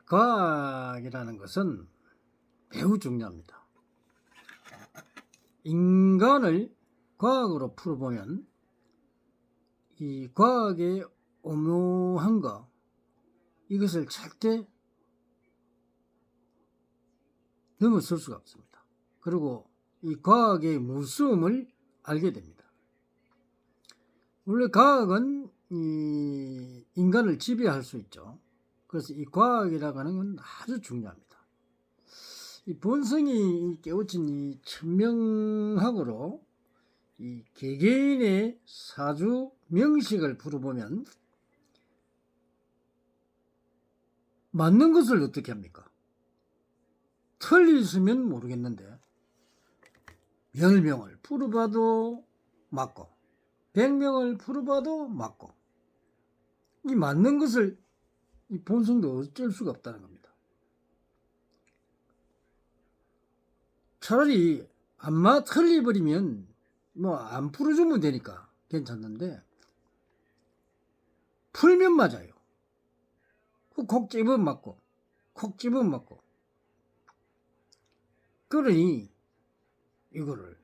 과학이라는 것은 매우 중요합니다. 인간을 과학으로 풀어보면 이 과학의 오묘한 거, 이것을 절대 넘어설 수가 없습니다. 그리고 이 과학의 무서움을 알게 됩니다. 원래 과학은 이 인간을 지배할 수 있죠. 그래서 이 과학이라고 하는 건 아주 중요합니다. 이 본성이 깨우친 이 천명학으로 이 개개인의 사주 명식을 풀어보면 맞는 것을 어떻게 합니까? 틀리시면 모르겠는데 10명을 풀어봐도 맞고 100명을 풀어봐도 맞고, 이 맞는 것을 이 본성도 어쩔 수가 없다는 겁니다. 차라리 안마 틀려버리면 뭐 안 풀어주면 되니까 괜찮는데 풀면 맞아요. 콕 집으면 맞고 콕 집으면 맞고. 그러니 이거를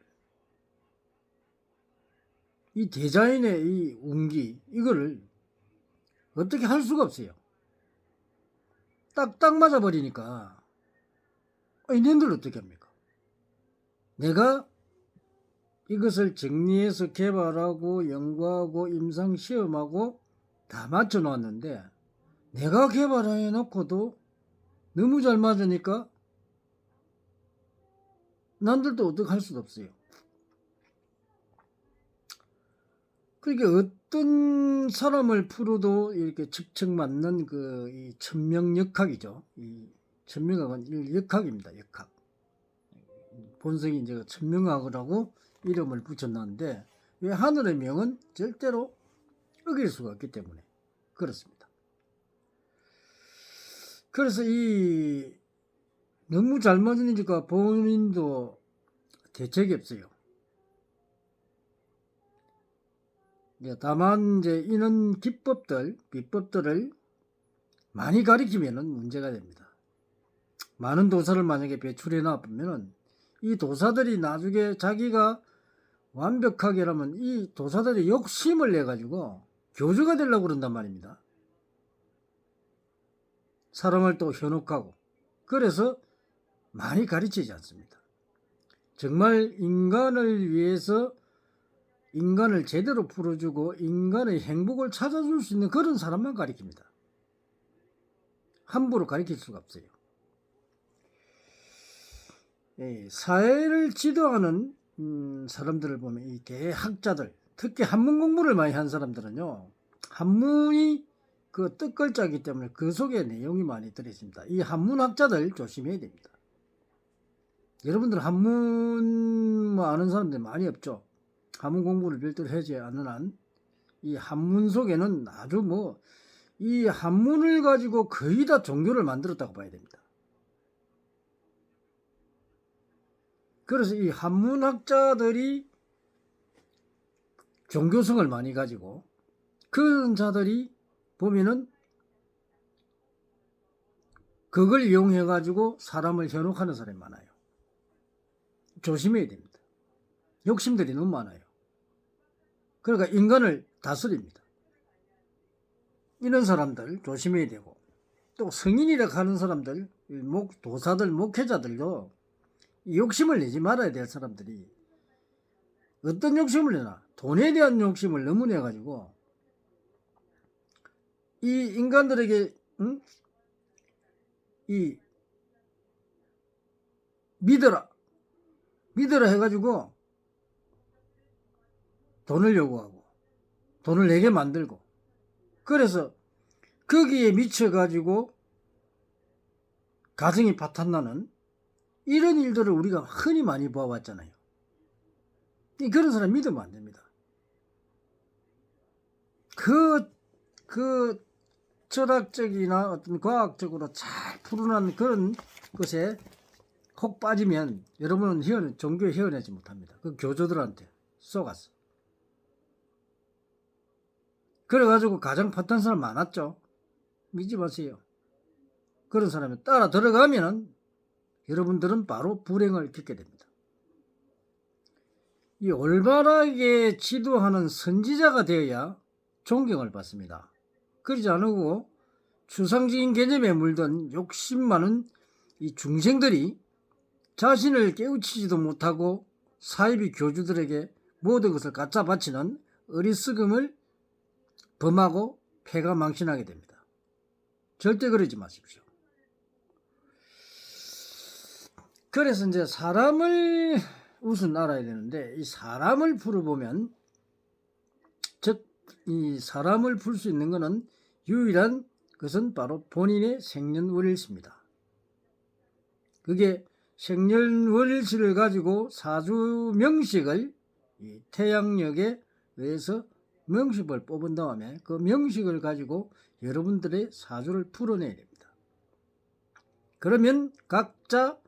이 대자연의 이 운기, 이거를 어떻게 할 수가 없어요. 딱딱 맞아버리니까 이놈들 어떻게 합니까? 내가 이것을 정리해서 개발하고 연구하고 임상시험하고 다 맞춰 놓았는데 내가 개발해 놓고도 너무 잘 맞으니까 남들도 어떻게 할 수도 없어요. 그러니까 어떤 사람을 풀어도 이렇게 척척 맞는 이 천명역학이죠. 이 천명학은 역학입니다. 역학. 본성이 이제 천명학이라고 이름을 붙였는데 왜 하늘의 명은 절대로 어길 수가 없기 때문에 그렇습니다. 그래서 이 너무 잘 맞으니까 본인도 대책이 없어요. 다만 이제 이런 기법들, 비법들을 많이 가리키면은 문제가 됩니다. 많은 도사를 만약에 배출해 놔보면은 이 도사들이 나중에 자기가 완벽하게라면 이 도사들이 욕심을 내 가지고 교주가 되려고 그런단 말입니다. 사람을 또 현혹하고. 그래서 많이 가르치지 않습니다. 정말 인간을 위해서 인간을 제대로 풀어주고 인간의 행복을 찾아줄 수 있는 그런 사람만 가르칩니다. 함부로 가르칠 수가 없어요. 사회를 지도하는 사람들을 보면 이 대학자들, 특히 한문 공부를 많이 한 사람들은요, 한문이 그 뜻글자이기 때문에 그 속에 내용이 많이 들어있습니다. 이 한문학자들 조심해야 됩니다. 여러분들 한문 뭐 아는 사람들 많이 없죠. 한문 공부를 별도로 하지 않는 한 이 한문 속에는 아주 이 한문을 가지고 거의 다 종교를 만들었다고 봐야 됩니다. 그래서 이 한문학자들이 종교성을 많이 가지고 그런 자들이 보면은 그걸 이용해 가지고 사람을 현혹하는 사람이 많아요. 조심해야 됩니다. 욕심들이 너무 많아요. 그러니까 인간을 다스립니다. 이런 사람들 조심해야 되고, 또 성인이라고 하는 사람들, 도사들, 목회자들도 욕심을 내지 말아야 될 사람들이 어떤 욕심을 내나? 돈에 대한 욕심을 너무 내가지고 이 인간들에게 이 믿어라 해가지고 돈을 요구하고 돈을 내게 만들고, 그래서 거기에 미쳐가지고 가정이 파탄나는 이런 일들을 우리가 흔히 많이 보아왔잖아요. 그런 사람 믿으면 안 됩니다. 그 철학적이나 어떤 과학적으로 잘 풀어난 그런 것에 혹 빠지면 여러분은 종교에 헤어나지 못합니다. 그 교조들한테 쏘갔어. 그래가지고 가정 파탄 사람 많았죠. 믿지 마세요. 그런 사람이 따라 들어가면은 여러분들은 바로 불행을 겪게 됩니다. 이 올바르게 지도하는 선지자가 되어야 존경을 받습니다. 그러지 않고 추상적인 개념에 물든 욕심 많은 이 중생들이 자신을 깨우치지도 못하고 사이비 교주들에게 모든 것을 갖다 바치는 어리석음을 범하고 패가 망신하게 됩니다. 절대 그러지 마십시오. 그래서 이제 사람을 우선 알아야 되는데, 이 사람을 풀어보면, 즉 이 사람을 풀 수 있는 것은 유일한 것은 바로 본인의 생년월일시입니다. 그게 생년월일시를 가지고 사주 명식을 이 태양력에 의해서 명식을 뽑은 다음에 그 명식을 가지고 여러분들의 사주를 풀어내야 됩니다. 그러면 각자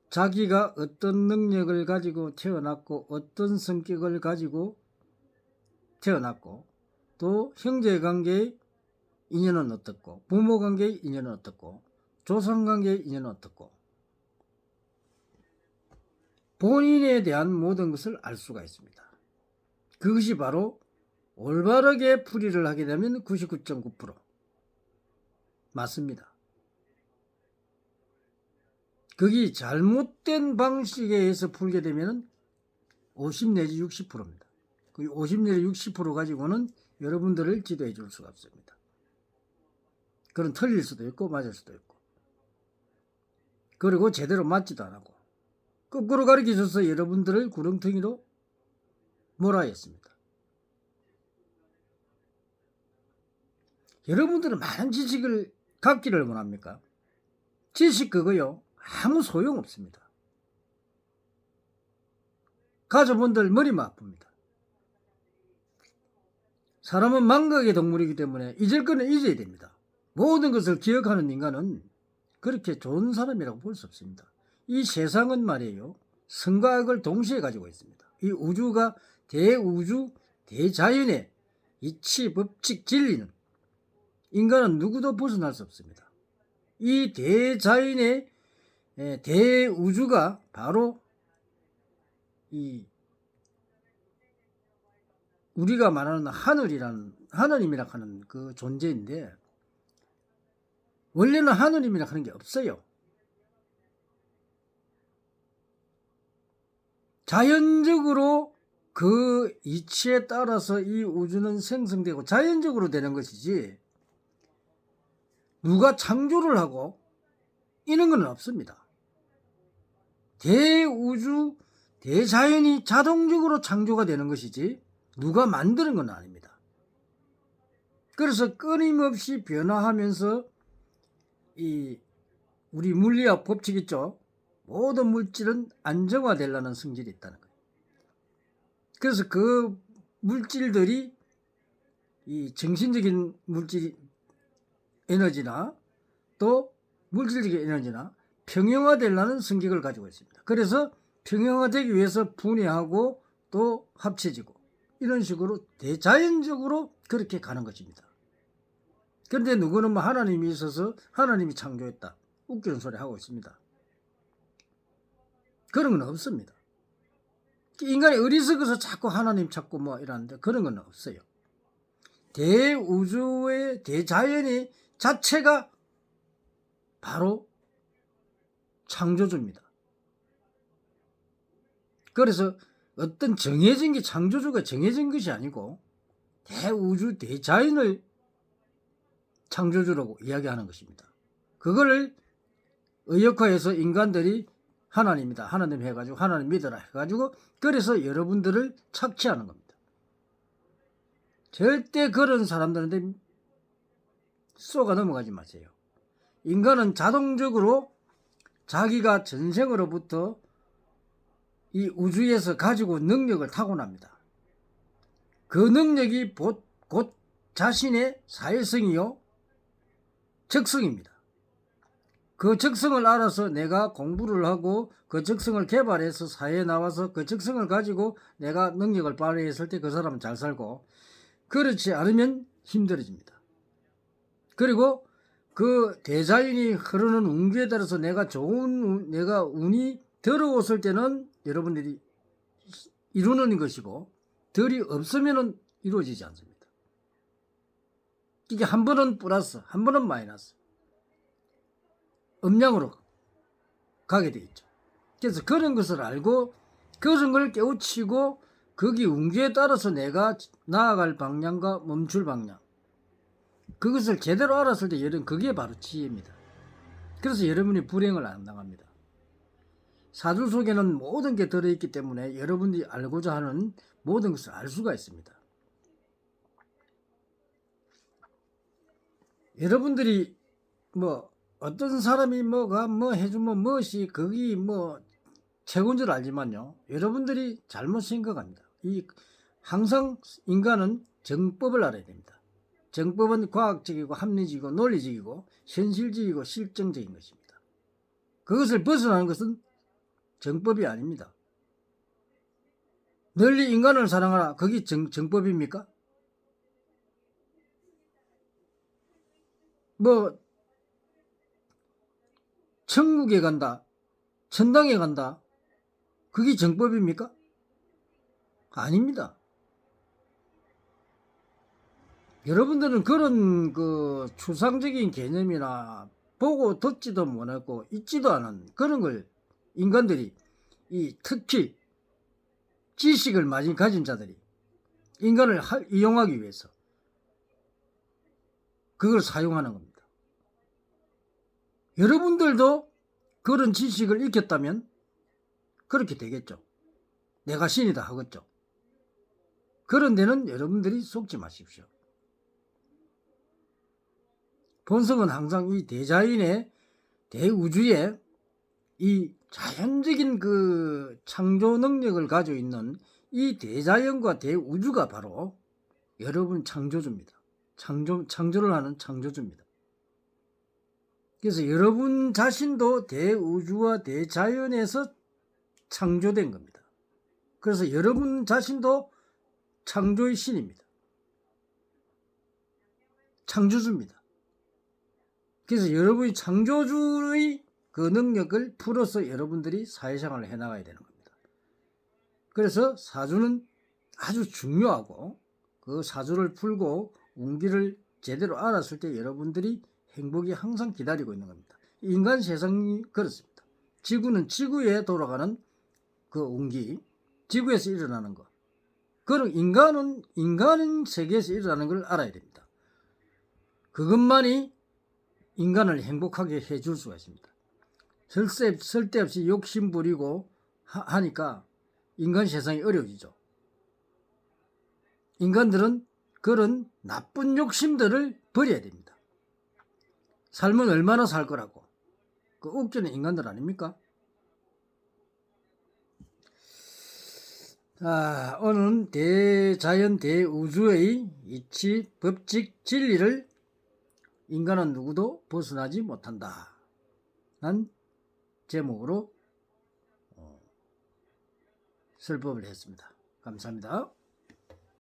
자기가 어떤 능력을 가지고 태어났고 어떤 성격을 가지고 태어났고 또 형제관계의 인연은 어떻고 부모관계의 인연은 어떻고 조상관계의 인연은 어떻고 본인에 대한 모든 것을 알 수가 있습니다. 그것이 바로 올바르게 풀이를 하게 되면 99.9% 맞습니다. 그게 잘못된 방식에 의해서 풀게 되면 50 내지 60%입니다. 그 50 내지 60% 가지고는 여러분들을 지도해 줄 수가 없습니다. 그건 틀릴 수도 있고 맞을 수도 있고, 그리고 제대로 맞지도 안 하고 거꾸로 가르쳐줘서 여러분들을 구렁텅이로 몰아야 했습니다. 여러분들은 많은 지식을 갖기를 원합니까? 지식 그거요 아무 소용없습니다. 가족분들 머리만 아픕니다. 사람은 망각의 동물이기 때문에 잊을 거는 잊어야 됩니다. 모든 것을 기억하는 인간은 그렇게 좋은 사람이라고 볼 수 없습니다. 이 세상은 말이에요, 선과 악을 동시에 가지고 있습니다. 이 우주가 대우주 대자연의 이치 법칙 진리는 인간은 누구도 벗어날 수 없습니다. 이 대자연의 대우주가 바로 이 우리가 말하는 하느님이라 하는 그 존재인데, 원래는 하느님이라 하는 게 없어요. 자연적으로 그 이치에 따라서 이 우주는 생성되고 자연적으로 되는 것이지 누가 창조를 하고 이런 건 없습니다. 대우주 대자연이 자동적으로 창조가 되는 것이지 누가 만드는 건 아닙니다. 그래서 끊임없이 변화하면서 이 우리 물리학 법칙 있죠. 모든 물질은 안정화되려는 성질이 있다는 거예요. 그래서 그 물질들이 이 정신적인 물질 에너지나 또 물질적인 에너지나 평형화되려는 성격을 가지고 있습니다. 그래서 평형화되기 위해서 분해하고 또 합쳐지고 이런 식으로 대자연적으로 그렇게 가는 것입니다. 그런데 누구는 뭐 하나님이 있어서 하나님이 창조했다 웃기는 소리 하고 있습니다. 그런 건 없습니다. 인간이 어리석어서 자꾸 하나님 찾고 뭐 이러는데 그런 건 없어요. 대우주의 대자연의 자체가 바로 창조주입니다. 그래서 어떤 정해진 게 창조주가 정해진 것이 아니고 대우주 대자연을 창조주라고 이야기하는 것입니다. 그걸 의역화해서 인간들이 하나님이다 하나님 해가지고 하나님 믿어라 해가지고 그래서 여러분들을 착취하는 겁니다. 절대 그런 사람들한테 쏘가 넘어가지 마세요. 인간은 자동적으로 자기가 전생으로부터 이 우주에서 가지고 능력을 타고납니다. 그 능력이 곧 자신의 사회성이요 적성입니다. 그 적성을 알아서 내가 공부를 하고 그 적성을 개발해서 사회에 나와서 그 적성을 가지고 내가 능력을 발휘했을 때 그 사람은 잘 살고, 그렇지 않으면 힘들어집니다. 그리고 그 대자연이 흐르는 운기에 따라서 내가 운이 더러웠을 때는 여러분들이 이루는 것이고, 덜이 없으면은 이루어지지 않습니다. 이게 한 번은 플러스, 한 번은 마이너스, 음량으로 가게 돼 있죠. 그래서 그런 것을 알고 그런 걸 깨우치고 거기 운기에 따라서 내가 나아갈 방향과 멈출 방향, 그것을 제대로 알았을 때 여러분 그게 바로 지혜입니다. 그래서 여러분이 불행을 안 당합니다. 사주 속에는 모든 게 들어있기 때문에 여러분들이 알고자 하는 모든 것을 알 수가 있습니다. 여러분들이 뭐 어떤 사람이 뭐가 뭐 해주면 무엇이 거기 뭐 최고인 줄 알지만요, 여러분들이 잘못 생각합니다. 항상 인간은 정법을 알아야 됩니다. 정법은 과학적이고 합리적이고 논리적이고 현실적이고 실정적인 것입니다. 그것을 벗어나는 것은 정법이 아닙니다. 널리 인간을 사랑하라, 그게 정법입니까? 뭐 천국에 간다, 천당에 간다, 그게 정법입니까? 아닙니다. 여러분들은 그런 그 추상적인 개념이나 보고 듣지도 못하고 있지도 않은 그런 걸 인간들이, 특히 지식을 많이 가진 자들이 인간을 이용하기 위해서 그걸 사용하는 겁니다. 여러분들도 그런 지식을 익혔다면 그렇게 되겠죠. 내가 신이다 하겠죠. 그런 데는 여러분들이 속지 마십시오. 본성은 항상 이 대자연의 대우주의 이 자연적인 그 창조 능력을 가지고 있는 이 대자연과 대우주가 바로 여러분 창조주입니다. 창조를 하는 창조주입니다. 그래서 여러분 자신도 대우주와 대자연에서 창조된 겁니다. 그래서 여러분 자신도 창조의 신입니다. 창조주입니다. 그래서 여러분이 창조주의 그 능력을 풀어서 여러분들이 사회생활을 해나가야 되는 겁니다. 그래서 사주는 아주 중요하고, 그 사주를 풀고 운기를 제대로 알았을 때 여러분들이 행복이 항상 기다리고 있는 겁니다. 인간 세상이 그렇습니다. 지구는 지구에 돌아가는 그 운기, 지구에서 일어나는 것, 그럼 인간은 세계에서 일어나는 걸 알아야 됩니다. 그것만이 인간을 행복하게 해줄 수가 있습니다. 쓸데없이 욕심 부리고 하니까 인간 세상이 어려워지죠. 인간들은 그런 나쁜 욕심들을 버려야 됩니다. 삶은 얼마나 살 거라고. 그 웃기는 인간들 아닙니까? 자, 오늘은 대자연 대우주의 이치 법칙 진리를 인간은 누구도 벗어나지 못한다 난 제목으로 설법을 했습니다. 감사합니다.